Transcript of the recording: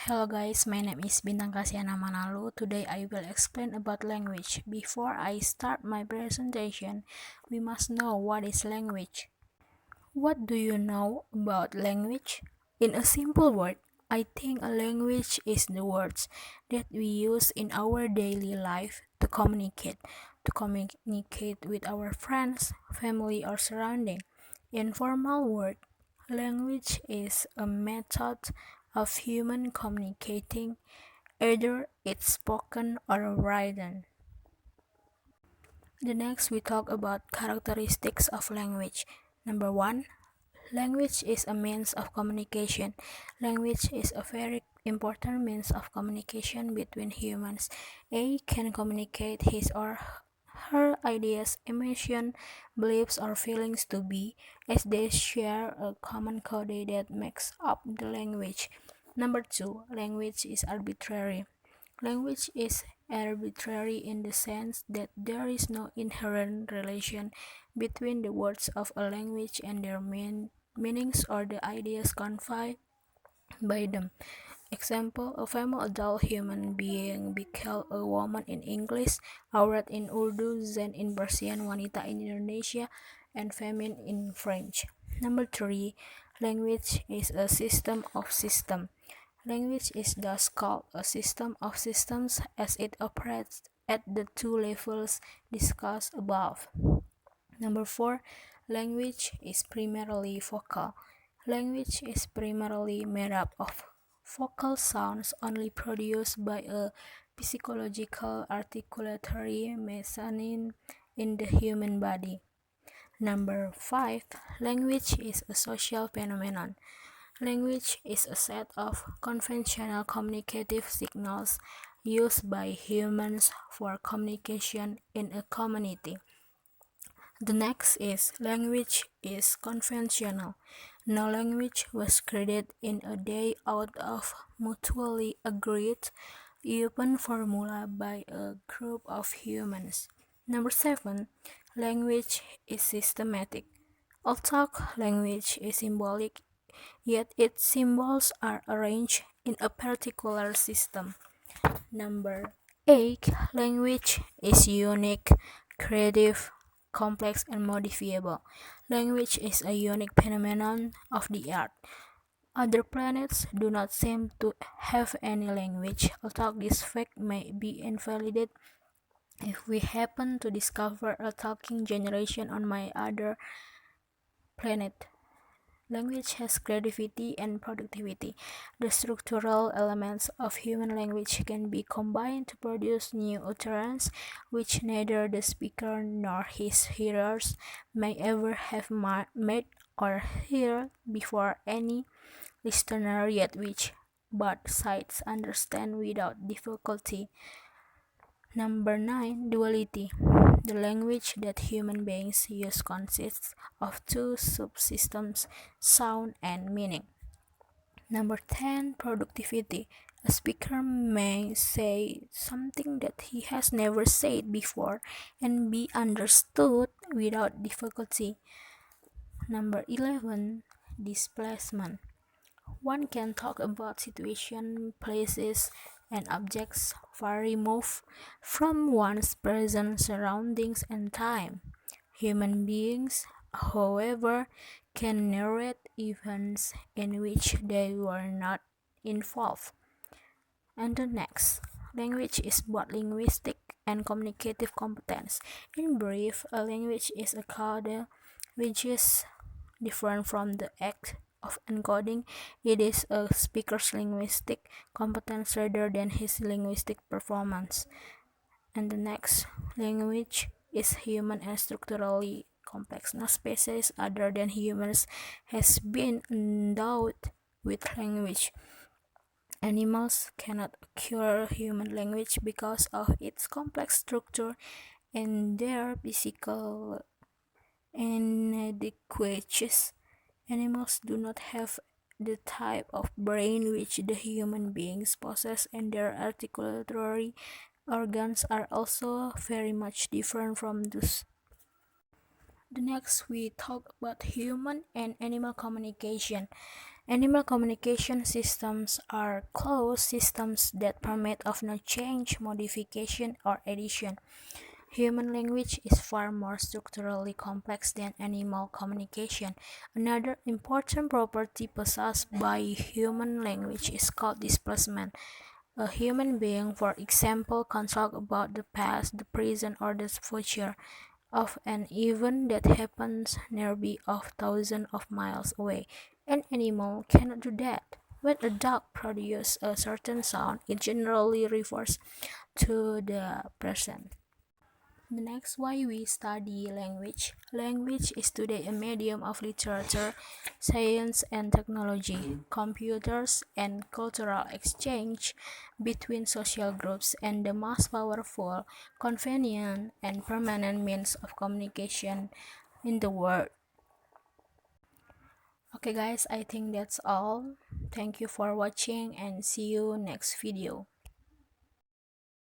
Hello guys, my name is Bintang Kasiana Manalu. Today I will explain about language. Before I start my presentation, we must know what is language. What do you know about language? In a simple word, I think a language is the words that we use in our daily life to communicate with our friends, family, or surrounding. In formal word, language is a method of human communicating, either it's spoken or written. The next we talk about characteristics of language. Number one, language is a means of communication. Language is a very important means of communication between humans. A can communicate his or her ideas, emotions, beliefs, or feelings to B, as they share a common code that makes up the language. Number two, language is arbitrary. Language is arbitrary in the sense that there is no inherent relation between the words of a language and their meanings or the ideas conveyed by them. Example, a female adult human being be called a woman in English, aurat in Urdu, zen in Persian, wanita in Indonesia, and feminine in French. Number three, language is a system of systems. Language is thus called a system of systems as it operates at the two levels discussed above. Number four, language is primarily vocal. Language is primarily made up of vocal sounds only produced by a physiological articulatory mechanism in the human body. Number five, language is a social phenomenon. Language is a set of conventional communicative signals used by humans for communication in a community. The next is language is conventional. No language was created in a day out of mutually agreed open formula by a group of humans. Number seven, language is systematic. Although language is symbolic, yet its symbols are arranged in a particular system. Number 8. Language is unique, creative, complex, and modifiable. Language is a unique phenomenon of the earth. Other planets do not seem to have any language, although this fact may be invalidated if we happen to discover a talking generation on my other planet. Language has creativity and productivity. The structural elements of human language can be combined to produce new utterance, which neither the speaker nor his hearers may ever have made or heard before any listener, yet which both sides understand without difficulty. Number 9. Duality. The language that human beings use consists of two subsystems, sound and meaning. Number 10. Productivity. A speaker may say something that he has never said before and be understood without difficulty. Number 11. Displacement. One can talk about situations, places, and objects far removed from one's present surroundings and time. Human beings, however, can narrate events in which they were not involved. And the next, language is both linguistic and communicative competence. In brief, a language is a code which is different from the act of encoding. It is a speaker's linguistic competence rather than his linguistic performance. And the next, language is human and structurally complex. No species other than humans has been endowed with language. Animals cannot acquire human language because of its complex structure and their physical inadequacies. Animals do not have the type of brain which the human beings possess, and their articulatory organs are also very much different from those. The next we talk about human and animal communication. Animal communication systems are closed systems that permit of no change, modification, or addition. Human language is far more structurally complex than animal communication. Another important property possessed by human language is called displacement. A human being, for example, can talk about the past, the present, or the future of an event that happens nearby of thousands of miles away. An animal cannot do that. When a dog produces a certain sound, it generally refers to the present. The next why we study language. Language is today a medium of literature, science and technology, computers and cultural exchange between social groups and the most powerful, convenient and permanent means of communication in the world. Okay guys, I think that's all. Thank you for watching and see you next video.